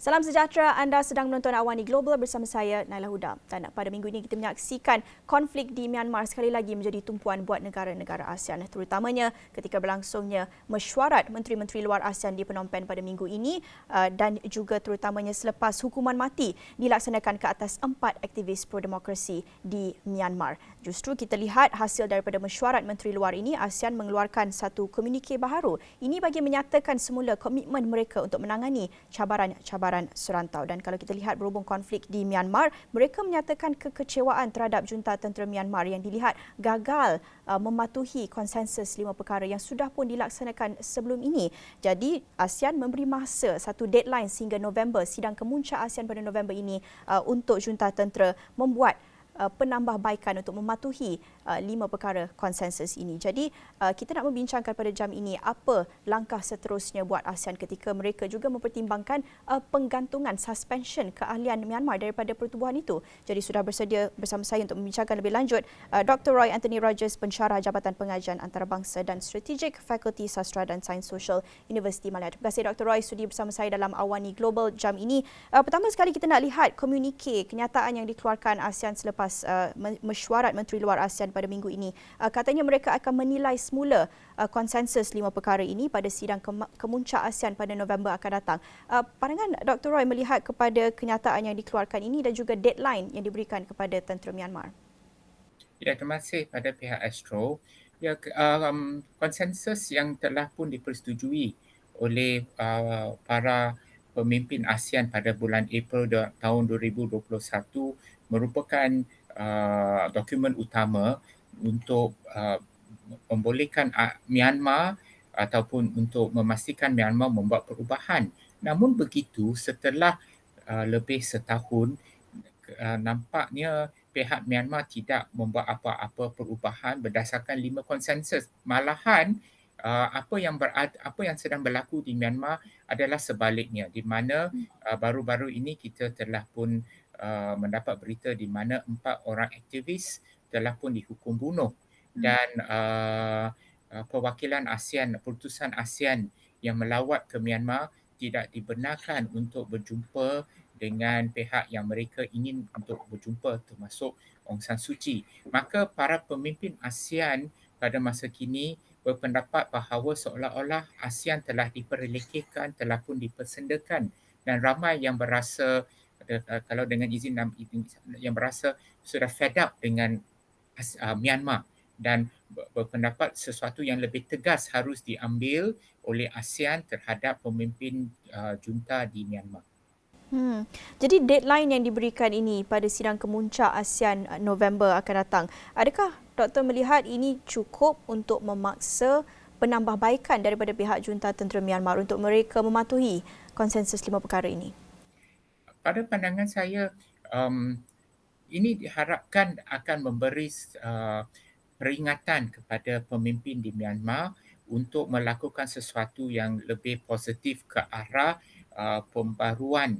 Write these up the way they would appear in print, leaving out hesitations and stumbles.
Salam sejahtera, anda sedang menonton Awani Global bersama saya, Naila Huda. Dan pada minggu ini kita menyaksikan konflik di Myanmar sekali lagi menjadi tumpuan buat negara-negara ASEAN. Terutamanya ketika berlangsungnya mesyuarat Menteri-Menteri Luar ASEAN di Phnom Penh pada minggu ini dan juga terutamanya selepas hukuman mati dilaksanakan ke atas 4 aktivis pro-demokrasi di Myanmar. Justru kita lihat hasil daripada mesyuarat Menteri Luar ini, ASEAN mengeluarkan satu komunike baharu. Ini bagi menyatakan semula komitmen mereka untuk menangani cabaran serantau. Dan kalau kita lihat berhubung konflik di Myanmar, mereka menyatakan kekecewaan terhadap junta tentera Myanmar yang dilihat gagal mematuhi konsensus 5 perkara yang sudah pun dilaksanakan sebelum ini. Jadi ASEAN memberi masa satu deadline sehingga November, sidang kemuncak ASEAN pada November ini untuk junta tentera membuat penambahbaikan untuk mematuhi 5 perkara konsensus ini. Jadi kita nak membincangkan pada jam ini apa langkah seterusnya buat ASEAN ketika mereka juga mempertimbangkan penggantungan suspension keahlian Myanmar daripada pertubuhan itu. Jadi sudah bersedia bersama saya untuk membincangkan lebih lanjut Dr. Roy Anthony Rogers, pensyarah Jabatan Pengajian Antarabangsa dan Strategik Fakulti Sastra dan Sains Sosial Universiti Malaya. Terima kasih Dr. Roy sudi bersama saya dalam Awani Global jam ini. Pertama sekali kita nak lihat komunike kenyataan yang dikeluarkan ASEAN selepas mesyuarat Menteri Luar ASEAN pada minggu ini. Katanya mereka akan menilai semula konsensus 5 perkara ini pada sidang kemuncak ASEAN pada November akan datang. Pandangan Dr. Roy melihat kepada kenyataan yang dikeluarkan ini dan juga deadline yang diberikan kepada tentera Myanmar. Ya, terima kasih pada pihak Astro. Ya, konsensus yang telah pun dipersetujui oleh para pemimpin ASEAN pada bulan April tahun 2021 merupakan dokumen utama untuk membolehkan Myanmar ataupun untuk memastikan Myanmar membuat perubahan. Namun begitu, setelah lebih setahun, nampaknya pihak Myanmar tidak membuat apa-apa perubahan berdasarkan 5 konsensus. Malahan apa yang sedang berlaku di Myanmar adalah sebaliknya, di mana baru-baru ini kita telah pun mendapat berita di mana 4 orang aktivis telah pun dihukum bunuh dan perwakilan ASEAN, perutusan ASEAN yang melawat ke Myanmar tidak dibenarkan untuk berjumpa dengan pihak yang mereka ingin untuk berjumpa, termasuk Aung San Suu Kyi. Maka para pemimpin ASEAN pada masa kini berpendapat bahawa seolah-olah ASEAN telah diperlekehkan, telah pun dipersendakan, dan ramai yang berasa, kalau dengan izin yang berasa sudah fed up dengan Myanmar dan berpendapat sesuatu yang lebih tegas harus diambil oleh ASEAN terhadap pemimpin junta di Myanmar. Jadi deadline yang diberikan ini pada sidang kemuncak ASEAN November akan datang, adakah Doktor melihat ini cukup untuk memaksa penambahbaikan daripada pihak junta tentera Myanmar untuk mereka mematuhi konsensus 5 perkara ini? Pada pandangan saya, ini diharapkan akan memberi peringatan kepada pemimpin di Myanmar untuk melakukan sesuatu yang lebih positif ke arah pembaruan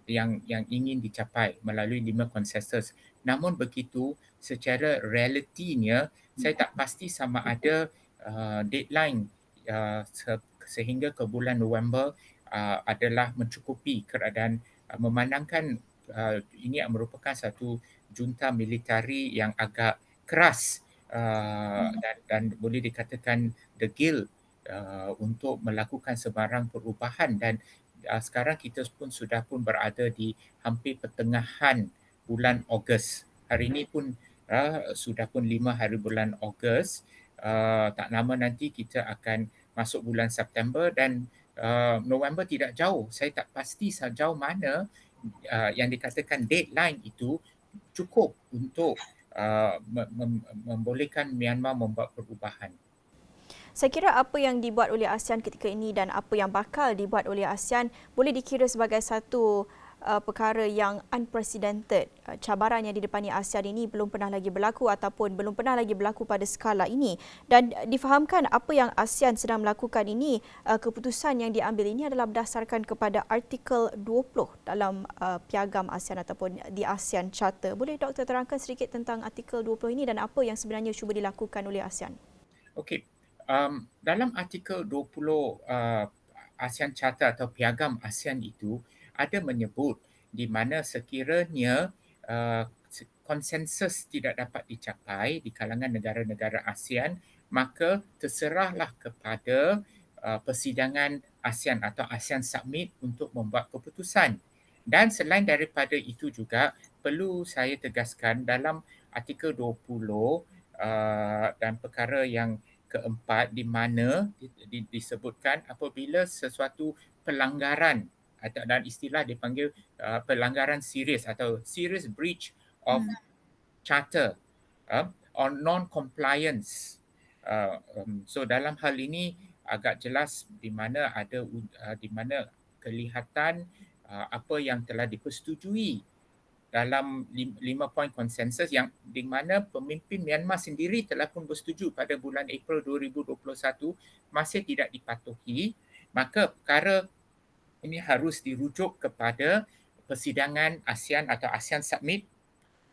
yang ingin dicapai melalui 5 konsensus. Namun begitu, secara realitinya, saya tak pasti sama ada deadline sehingga ke bulan November adalah mencukupi keadaan memandangkan ini merupakan satu junta militari yang agak keras dan boleh dikatakan degil untuk melakukan sebarang perubahan, dan sekarang kita pun sudah pun berada di hampir pertengahan bulan Ogos. Hari ini pun sudah pun 5 hari bulan Ogos. Tak lama nanti kita akan masuk bulan September dan November tidak jauh. Saya tak pasti sejauh mana yang dikatakan deadline itu cukup untuk membolehkan Myanmar membuat perubahan. Saya kira apa yang dibuat oleh ASEAN ketika ini dan apa yang bakal dibuat oleh ASEAN boleh dikira sebagai satu perkara yang unprecedented. Cabaran yang didepani ASEAN ini belum pernah lagi berlaku ataupun belum pernah lagi berlaku pada skala ini. Dan difahamkan apa yang ASEAN sedang melakukan ini, keputusan yang diambil ini adalah berdasarkan kepada artikel 20 dalam piagam ASEAN ataupun di ASEAN Charter. Boleh Doktor terangkan sedikit tentang artikel 20 ini dan apa yang sebenarnya cuba dilakukan oleh ASEAN? Okey. Dalam artikel 20 ASEAN Charter atau piagam ASEAN itu ada menyebut di mana sekiranya konsensus tidak dapat dicapai di kalangan negara-negara ASEAN, maka terserahlah kepada persidangan ASEAN atau ASEAN Summit untuk membuat keputusan. Dan selain daripada itu juga perlu saya tegaskan dalam artikel 20 dan perkara yang keempat di mana disebutkan apabila sesuatu pelanggaran atau dalam istilah dipanggil pelanggaran serius atau serious breach of charter or non-compliance. So dalam hal ini agak jelas di mana di mana kelihatan apa yang telah dipersetujui dalam 5 poin konsensus yang di mana pemimpin Myanmar sendiri telah pun bersetuju pada bulan April 2021 masih tidak dipatuhi, maka perkara ini harus dirujuk kepada persidangan ASEAN atau ASEAN Summit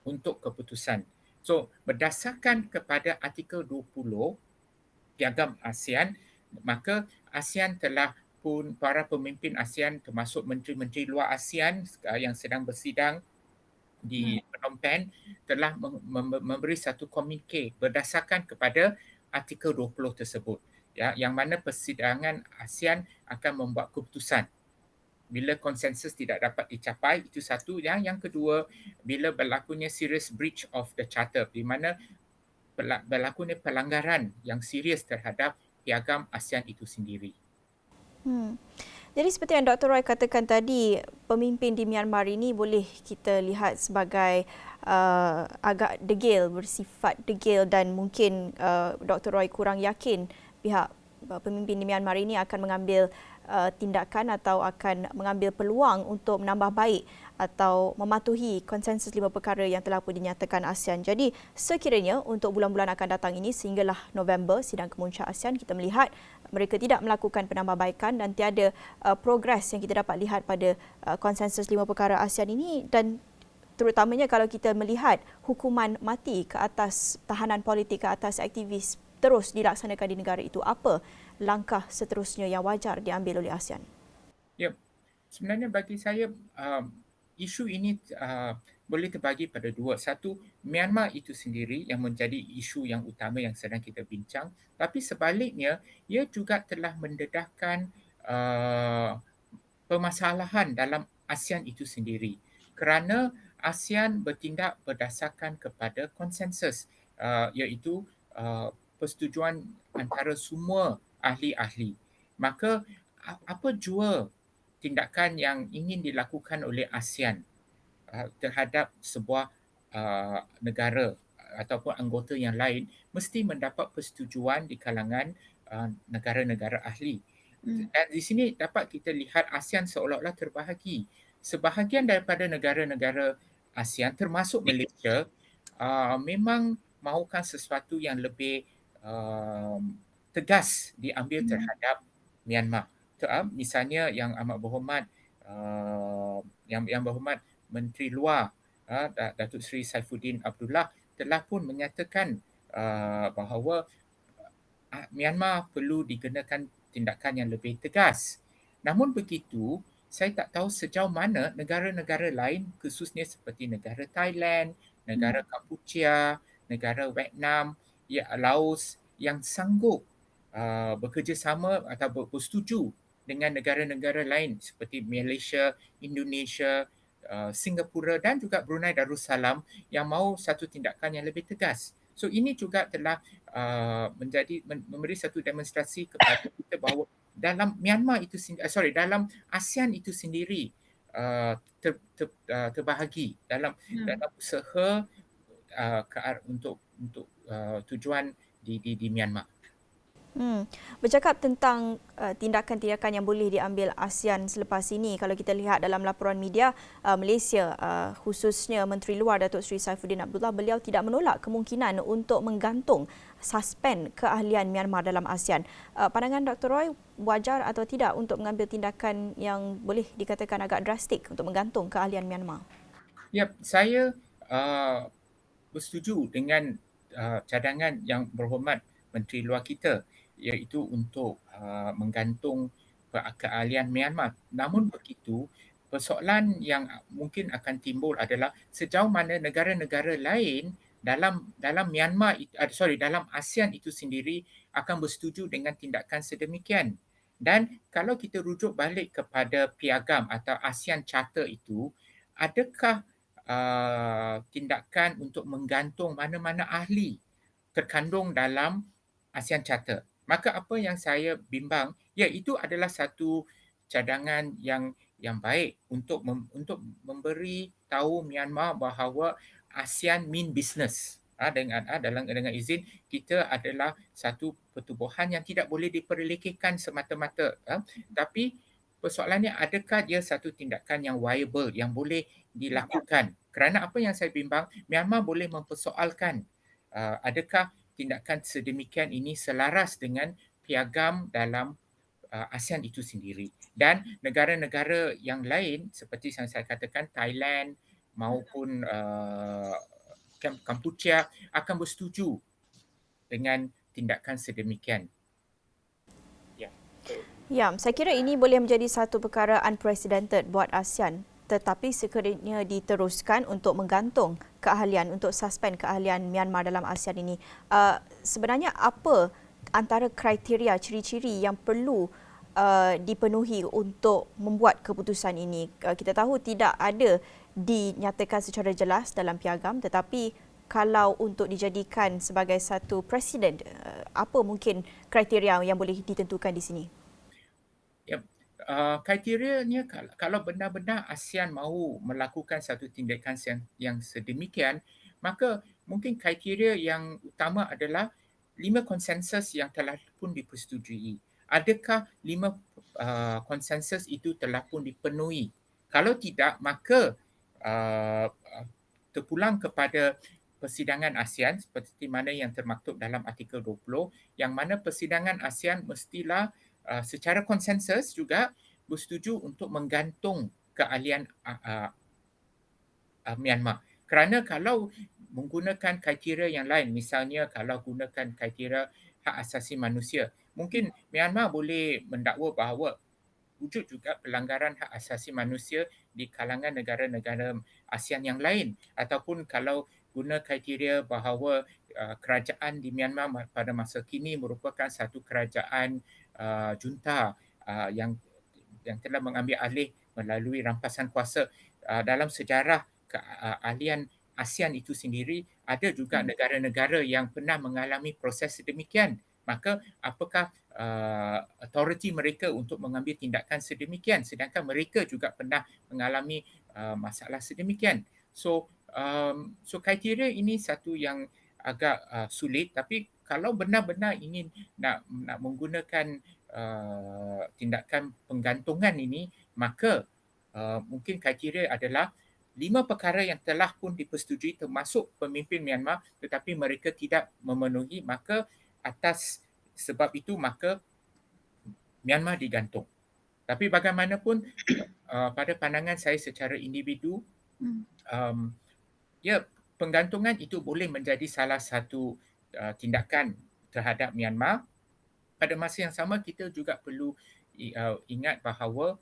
untuk keputusan. So berdasarkan kepada artikel 20 Piagam ASEAN, maka ASEAN telah pun para pemimpin ASEAN termasuk menteri-menteri luar ASEAN yang sedang bersidang di Phnom Penh telah memberi satu komunike berdasarkan kepada artikel 20 tersebut, ya, yang mana persidangan ASEAN akan membuat keputusan bila konsensus tidak dapat dicapai. Itu satu. Yang kedua, bila berlakunya serious breach of the charter, di mana berlakunya pelanggaran yang serius terhadap piagam ASEAN itu sendiri. Jadi seperti yang Dr. Roy katakan tadi, pemimpin di Myanmar ini boleh kita lihat sebagai agak degil, bersifat degil, dan mungkin Dr. Roy kurang yakin pihak pemimpin di Myanmar ini akan mengambil tindakan atau akan mengambil peluang untuk menambah baik atau mematuhi konsensus 5 perkara yang telah pun dinyatakan ASEAN. Jadi sekiranya untuk bulan-bulan akan datang ini sehinggalah November sidang kemuncak ASEAN, kita melihat mereka tidak melakukan penambahbaikan dan tiada progres yang kita dapat lihat pada konsensus 5 perkara ASEAN ini, dan terutamanya kalau kita melihat hukuman mati ke atas tahanan politik, ke atas aktivis terus dilaksanakan di negara itu, apa langkah seterusnya yang wajar diambil oleh ASEAN? Ya, sebenarnya bagi saya isu ini boleh terbagi pada dua. Satu, Myanmar itu sendiri yang menjadi isu yang utama yang sedang kita bincang, tapi sebaliknya ia juga telah mendedahkan permasalahan dalam ASEAN itu sendiri, kerana ASEAN bertindak berdasarkan kepada konsensus, iaitu persetujuan antara semua ahli-ahli. Maka apa jua tindakan yang ingin dilakukan oleh ASEAN terhadap sebuah negara ataupun anggota yang lain mesti mendapat persetujuan di kalangan negara-negara ahli. Dan di sini dapat kita lihat ASEAN seolah-olah terbahagi. Sebahagian daripada negara-negara ASEAN termasuk Malaysia memang mahukan sesuatu yang lebih tegas diambil terhadap Myanmar. Misalnya yang amat berhormat yang berhormat Menteri Luar Datuk Seri Saifuddin Abdullah telah pun menyatakan bahawa Myanmar perlu dikenakan tindakan yang lebih tegas. Namun begitu, saya tak tahu sejauh mana negara-negara lain, khususnya seperti negara Thailand, negara Kampuchia, negara Vietnam, Laos yang sanggup bekerjasama atau bersetuju dengan negara-negara lain seperti Malaysia, Indonesia, Singapura dan juga Brunei Darussalam yang mahu satu tindakan yang lebih tegas. So ini juga telah memberi satu demonstrasi kepada kita bahawa dalam Myanmar itu dalam ASEAN itu sendiri terbahagi dalam usaha untuk tujuan di Myanmar. Bercakap tentang tindakan-tindakan yang boleh diambil ASEAN selepas ini, kalau kita lihat dalam laporan media Malaysia, khususnya Menteri Luar Datuk Seri Saifuddin Abdullah, beliau tidak menolak kemungkinan untuk menggantung suspend keahlian Myanmar dalam ASEAN. Pandangan Dr. Roy, wajar atau tidak untuk mengambil tindakan yang boleh dikatakan agak drastik untuk menggantung keahlian Myanmar? Ya, saya bersetuju dengan cadangan yang berhormat Menteri Luar kita, iaitu untuk menggantung keahlian Myanmar. Namun begitu, persoalan yang mungkin akan timbul adalah sejauh mana negara-negara lain dalam Myanmar dalam ASEAN itu sendiri akan bersetuju dengan tindakan sedemikian. Dan kalau kita rujuk balik kepada piagam atau ASEAN Charter itu, adakah tindakan untuk menggantung mana-mana ahli terkandung dalam ASEAN Charter? Maka apa yang saya bimbang, ya itu adalah satu cadangan yang baik untuk memberi tahu Myanmar bahawa ASEAN mean business. Dengan izin, kita adalah satu pertubuhan yang tidak boleh diperlekehkan semata-mata. Tapi persoalannya, adakah dia satu tindakan yang viable, yang boleh dilakukan? Kerana apa yang saya bimbang, Myanmar boleh mempersoalkan adakah tindakan sedemikian ini selaras dengan piagam dalam ASEAN itu sendiri. Dan negara-negara yang lain seperti yang saya katakan, Thailand maupun Kampuchea akan bersetuju dengan tindakan sedemikian. Ya. Ya, saya kira ini boleh menjadi satu perkara unprecedented buat ASEAN, tetapi sekiranya diteruskan untuk menggantung keahlian, untuk suspend keahlian Myanmar dalam ASEAN ini, sebenarnya apa antara kriteria, ciri-ciri yang perlu dipenuhi untuk membuat keputusan ini? Kita tahu tidak ada dinyatakan secara jelas dalam piagam, tetapi kalau untuk dijadikan sebagai satu presiden, apa mungkin kriteria yang boleh ditentukan di sini? Ya, kriterianya kalau benar-benar ASEAN mahu melakukan satu tindakan yang sedemikian, maka mungkin kriteria yang utama adalah 5 konsensus yang telah pun dipersetujui. Adakah 5 konsensus itu telah pun dipenuhi? Kalau tidak, maka terpulang kepada persidangan ASEAN seperti mana yang termaktub dalam artikel 20, yang mana persidangan ASEAN mestilah secara konsensus juga bersetuju untuk menggantung keahlian Myanmar. Kerana kalau menggunakan kriteria yang lain, misalnya kalau gunakan kriteria hak asasi manusia, mungkin Myanmar boleh mendakwa bahawa wujud juga pelanggaran hak asasi manusia di kalangan negara-negara ASEAN yang lain, ataupun kalau guna kriteria bahawa kerajaan di Myanmar pada masa kini merupakan satu kerajaan junta yang telah mengambil alih melalui rampasan kuasa. Dalam sejarah keahlian ASEAN itu sendiri, ada juga negara-negara yang pernah mengalami proses sedemikian. Maka apakah authority mereka untuk mengambil tindakan sedemikian, sedangkan mereka juga pernah mengalami masalah sedemikian. So kriteria ini satu yang agak sulit, tapi kalau benar-benar ingin nak menggunakan tindakan penggantungan ini, maka mungkin kriteria adalah 5 perkara yang telah pun dipersetujui termasuk pemimpin Myanmar, tetapi mereka tidak memenuhi, maka atas sebab itu maka Myanmar digantung. Tapi bagaimanapun pada pandangan saya secara individu, ya, penggantungan itu boleh menjadi salah satu tindakan terhadap Myanmar. Pada masa yang sama, kita juga perlu ingat bahawa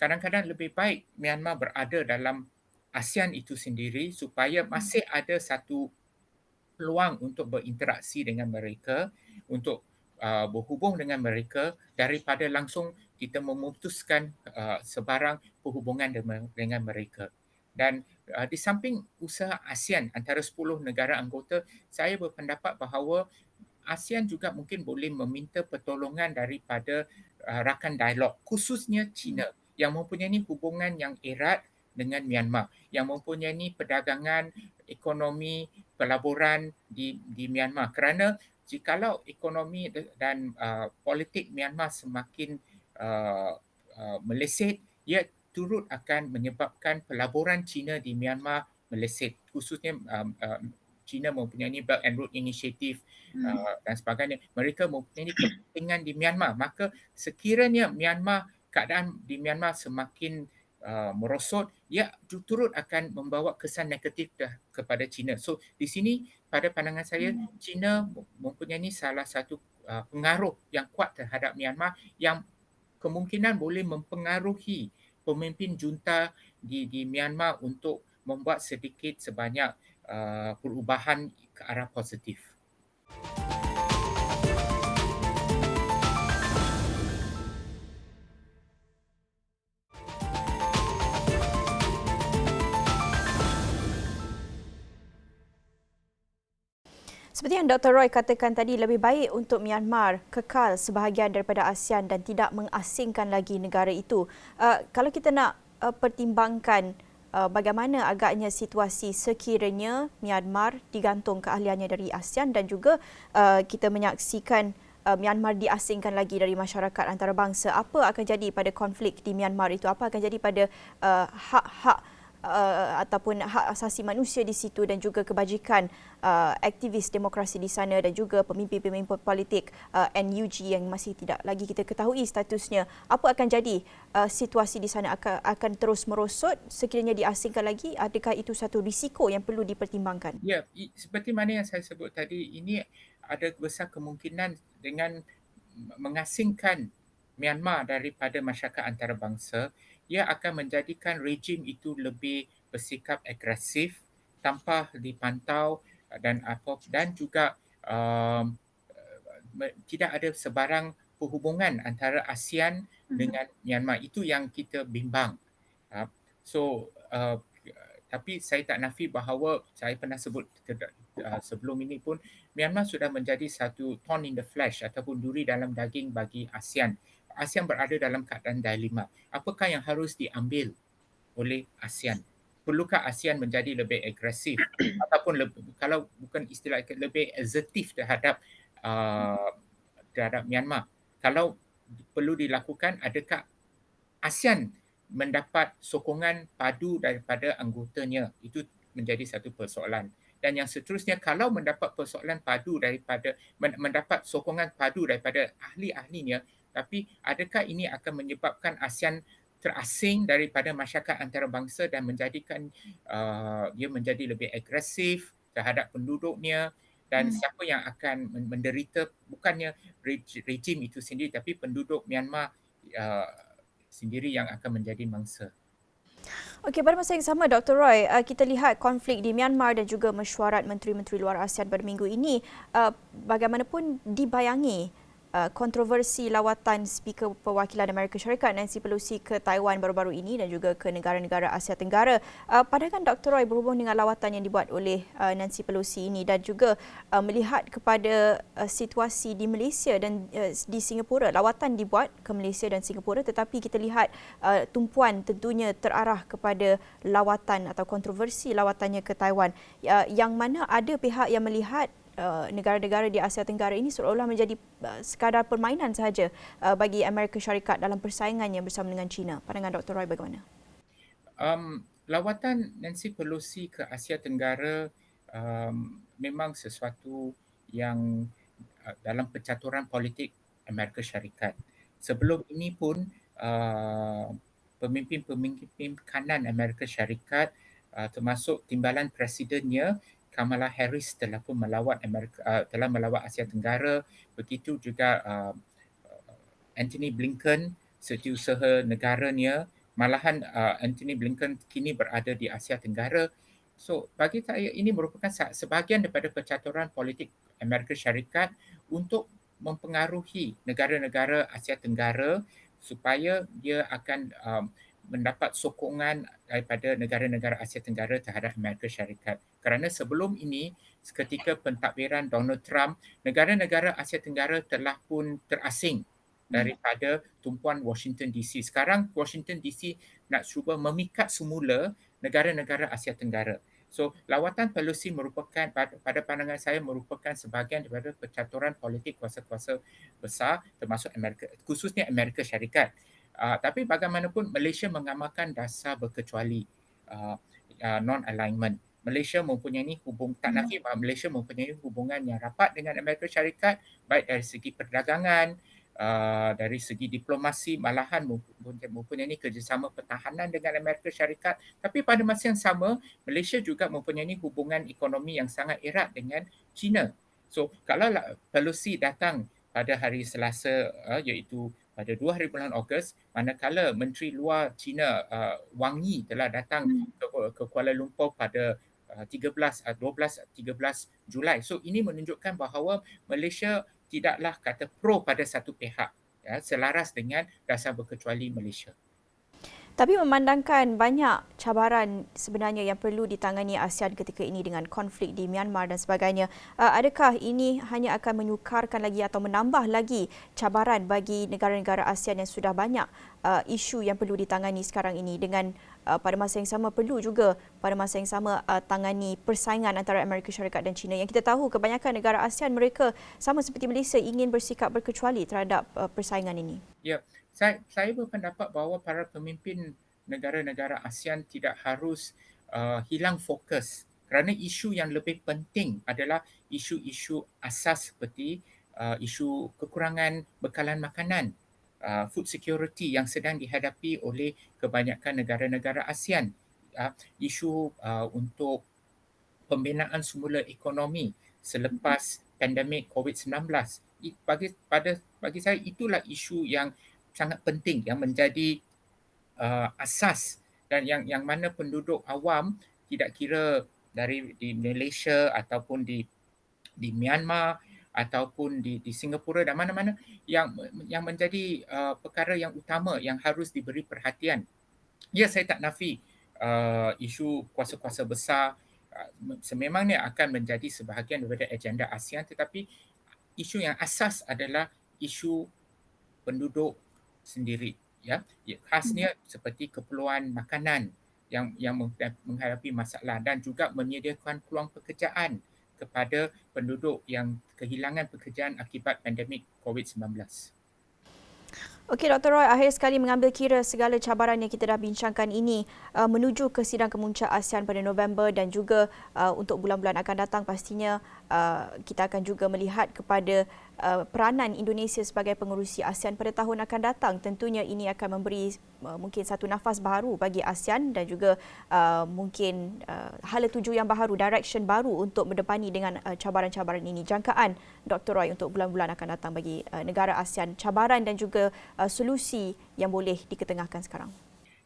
kadang-kadang lebih baik Myanmar berada dalam ASEAN itu sendiri supaya masih ada satu peluang untuk berinteraksi dengan mereka, untuk berhubung dengan mereka, daripada langsung kita memutuskan sebarang perhubungan dengan mereka. Dan di samping usaha ASEAN antara 10 negara anggota, saya berpendapat bahawa ASEAN juga mungkin boleh meminta pertolongan daripada rakan dialog, khususnya China yang mempunyai hubungan yang erat dengan Myanmar, yang mempunyai perdagangan, ekonomi, pelaburan di Myanmar. Kerana jikalau ekonomi dan politik Myanmar semakin meleset, ia turut akan menyebabkan pelaburan China di Myanmar meleset, khususnya China mempunyai Belt and Road Initiative dan sebagainya. Mereka mempunyai kepentingan di Myanmar. Maka sekiranya keadaan di Myanmar semakin merosot, ia turut akan membawa kesan negatif kepada China. So di sini pada pandangan saya, China mempunyai salah satu pengaruh yang kuat terhadap Myanmar yang kemungkinan boleh mempengaruhi pemimpin junta di Myanmar untuk membuat sedikit sebanyak perubahan ke arah positif. Seperti yang Dr. Roy katakan tadi, lebih baik untuk Myanmar kekal sebahagian daripada ASEAN dan tidak mengasingkan lagi negara itu. Kalau kita nak pertimbangkan bagaimana agaknya situasi sekiranya Myanmar digantung keahliannya dari ASEAN dan juga kita menyaksikan Myanmar diasingkan lagi dari masyarakat antarabangsa, apa akan jadi pada konflik di Myanmar itu? Apa akan jadi pada hak-hak ataupun hak asasi manusia di situ dan juga kebajikan aktivis demokrasi di sana dan juga pemimpin-pemimpin politik NUG yang masih tidak lagi kita ketahui statusnya. Apa akan jadi situasi di sana? Akan terus merosot sekiranya diasingkan lagi? Adakah itu satu risiko yang perlu dipertimbangkan? Ya, seperti mana yang saya sebut tadi, ini ada besar kemungkinan dengan mengasingkan Myanmar daripada masyarakat antarabangsa, ia akan menjadikan rejim itu lebih bersikap agresif tanpa dipantau dan juga tidak ada sebarang perhubungan antara ASEAN dengan Myanmar. Itu yang kita bimbang. So, tapi saya tak nafi bahawa saya pernah sebut sebelum ini pun, Myanmar sudah menjadi satu thorn in the flesh ataupun duri dalam daging bagi ASEAN. ASEAN berada dalam keadaan dilema. Apakah yang harus diambil oleh ASEAN? Perlukah ASEAN menjadi lebih agresif ataupun kalau bukan istilah lebih assertif terhadap Myanmar? Kalau perlu dilakukan, adakah ASEAN mendapat sokongan padu daripada anggotanya? Itu menjadi satu persoalan. Dan yang seterusnya, kalau mendapat persoalan padu mendapat sokongan padu daripada ahli-ahlinya, tapi adakah ini akan menyebabkan ASEAN terasing daripada masyarakat antarabangsa dan menjadikan dia menjadi lebih agresif terhadap penduduknya, dan siapa yang akan menderita bukannya rejim itu sendiri tapi penduduk Myanmar sendiri yang akan menjadi mangsa. Okey, pada masa yang sama Dr. Roy, kita lihat konflik di Myanmar dan juga mesyuarat menteri-menteri luar ASEAN pada minggu ini bagaimanapun dibayangi kontroversi lawatan Speaker Perwakilan Amerika Syarikat Nancy Pelosi ke Taiwan baru-baru ini dan juga ke negara-negara Asia Tenggara. Pandangan Dr. Roy berhubung dengan lawatan yang dibuat oleh Nancy Pelosi ini dan juga melihat kepada situasi di Malaysia dan di Singapura. Lawatan dibuat ke Malaysia dan Singapura tetapi kita lihat tumpuan tentunya terarah kepada lawatan atau kontroversi lawatannya ke Taiwan. Yang mana ada pihak yang melihat negara-negara di Asia Tenggara ini seolah-olah menjadi sekadar permainan sahaja bagi Amerika Syarikat dalam persaingannya bersama dengan China. Pandangan Dr. Roy bagaimana? Lawatan Nancy Pelosi ke Asia Tenggara memang sesuatu yang dalam percaturan politik Amerika Syarikat. Sebelum ini pun pemimpin-pemimpin kanan Amerika Syarikat termasuk timbalan presidennya Kamala Harris telah pun melawat Asia Tenggara. Begitu juga Antony Blinken, setiausaha negaranya. Malahan Antony Blinken kini berada di Asia Tenggara. So bagi saya ini merupakan sebahagian daripada percaturan politik Amerika Syarikat untuk mempengaruhi negara-negara Asia Tenggara supaya dia akan mendapat sokongan daripada negara-negara Asia Tenggara terhadap Amerika Syarikat. Kerana sebelum ini, ketika pentadbiran Donald Trump, negara-negara Asia Tenggara telah pun terasing daripada tumpuan Washington DC. Sekarang Washington DC nak cuba memikat semula negara-negara Asia Tenggara. So, lawatan Pelosi merupakan, pada pandangan saya, merupakan sebahagian daripada percaturan politik kuasa-kuasa besar termasuk Amerika, khususnya Amerika Syarikat. Tapi bagaimanapun Malaysia mengamalkan dasar berkecuali non-alignment. Malaysia mempunyai tak nafi bahawa Malaysia mempunyai hubungan yang rapat dengan Amerika Syarikat baik dari segi perdagangan, dari segi diplomasi, malahan mempunyai kerjasama pertahanan dengan Amerika Syarikat. Tapi pada masa yang sama, Malaysia juga mempunyai hubungan ekonomi yang sangat erat dengan China. So kalau Pelosi datang pada hari Selasa, iaitu pada 2 hari bulan Ogos, manakala Menteri Luar China Wang Yi telah datang ke Kuala Lumpur pada 13 Julai. So ini menunjukkan bahawa Malaysia tidaklah kata pro pada satu pihak, ya, selaras dengan dasar berkecuali Malaysia. Tapi memandangkan banyak cabaran sebenarnya yang perlu ditangani ASEAN ketika ini dengan konflik di Myanmar dan sebagainya, adakah ini hanya akan menyukarkan lagi atau menambah lagi cabaran bagi negara-negara ASEAN yang sudah banyak isu yang perlu ditangani sekarang ini dengan pada masa yang sama perlu juga pada masa yang sama tangani persaingan antara Amerika Syarikat dan China yang kita tahu kebanyakan negara ASEAN mereka sama seperti Malaysia ingin bersikap berkecuali terhadap persaingan ini? Ya, saya berpendapat bahawa para pemimpin negara-negara ASEAN tidak harus hilang fokus kerana isu yang lebih penting adalah isu-isu asas seperti isu kekurangan bekalan makanan, food security yang sedang dihadapi oleh kebanyakan negara-negara ASEAN, isu untuk pembinaan semula ekonomi selepas pandemik COVID-19. Bagi saya itulah isu yang sangat penting yang menjadi asas dan yang mana penduduk awam tidak kira di Malaysia ataupun di Myanmar ataupun di Singapura dan mana-mana yang menjadi perkara yang utama yang harus diberi perhatian. Ya, saya tak nafi isu kuasa-kuasa besar sememangnya akan menjadi sebahagian daripada agenda ASEAN, tetapi isu yang asas adalah isu penduduk sendiri, ya. Khasnya seperti keperluan makanan yang menghadapi masalah dan juga menyediakan peluang pekerjaan kepada penduduk yang kehilangan pekerjaan akibat pandemik COVID-19. Okey, Dr. Roy, akhir sekali mengambil kira segala cabaran yang kita dah bincangkan ini menuju ke sidang kemuncak ASEAN pada November dan juga untuk bulan-bulan akan datang pastinya kita akan juga melihat kepada peranan Indonesia sebagai pengerusi ASEAN pada tahun akan datang. Tentunya ini akan memberi mungkin satu nafas baru bagi ASEAN dan juga mungkin hala tuju yang baru, direction baru untuk berdepani dengan cabaran-cabaran ini. Jangkaan Dr. Roy untuk bulan-bulan akan datang bagi negara ASEAN, cabaran dan juga solusi yang boleh diketengahkan sekarang.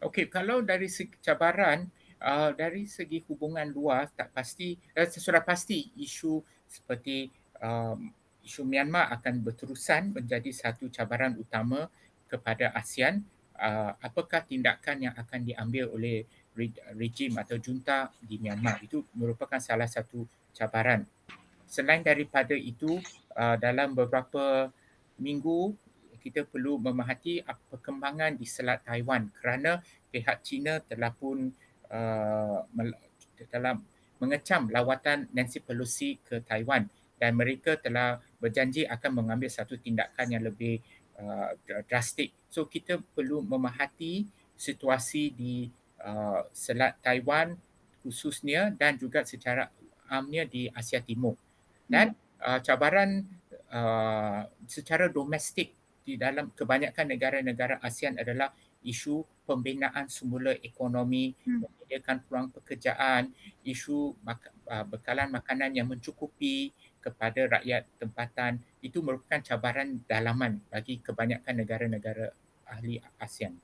Okey, kalau dari segi cabaran, dari segi hubungan luar tak pasti, sudah pasti isu seperti isu Myanmar akan berterusan menjadi satu cabaran utama kepada ASEAN. Apakah tindakan yang akan diambil oleh rejim atau junta di Myanmar, itu merupakan salah satu cabaran. Selain daripada itu, dalam beberapa minggu kita perlu memerhati perkembangan di Selat Taiwan kerana pihak China telah pun telah mengecam lawatan Nancy Pelosi ke Taiwan dan mereka telah berjanji akan mengambil satu tindakan yang lebih drastik. So kita perlu memerhati situasi di Selat Taiwan khususnya dan juga secara amnya di Asia Timur. Dan cabaran secara domestik di dalam kebanyakan negara-negara ASEAN adalah isu pembinaan semula ekonomi, menyediakan peluang pekerjaan, isu bekalan makanan yang mencukupi kepada rakyat tempatan. Itu merupakan cabaran dalaman bagi kebanyakan negara-negara ahli ASEAN.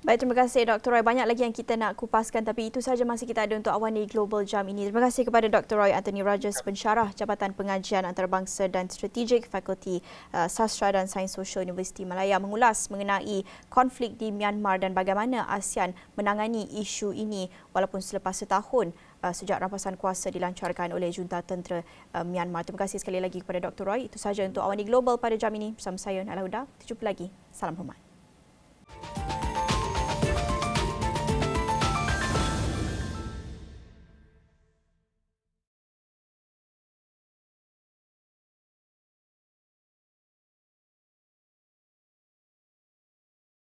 Baik, terima kasih Dr. Roy. Banyak lagi yang kita nak kupaskan tapi itu sahaja masa kita ada untuk Awani Global Jam ini. Terima kasih kepada Dr. Roy Anthony Rogers, pensyarah Jabatan Pengajian Antarabangsa dan Strategik Fakulti Sastra dan Sains Sosial Universiti Malaya mengulas mengenai konflik di Myanmar dan bagaimana ASEAN menangani isu ini walaupun selepas setahun sejak rampasan kuasa dilancarkan oleh junta tentera Myanmar. Terima kasih sekali lagi kepada Dr. Roy. Itu sahaja untuk Awani Global pada jam ini. Bersama saya Naila Huda. Kita jumpa lagi. Salam hormat.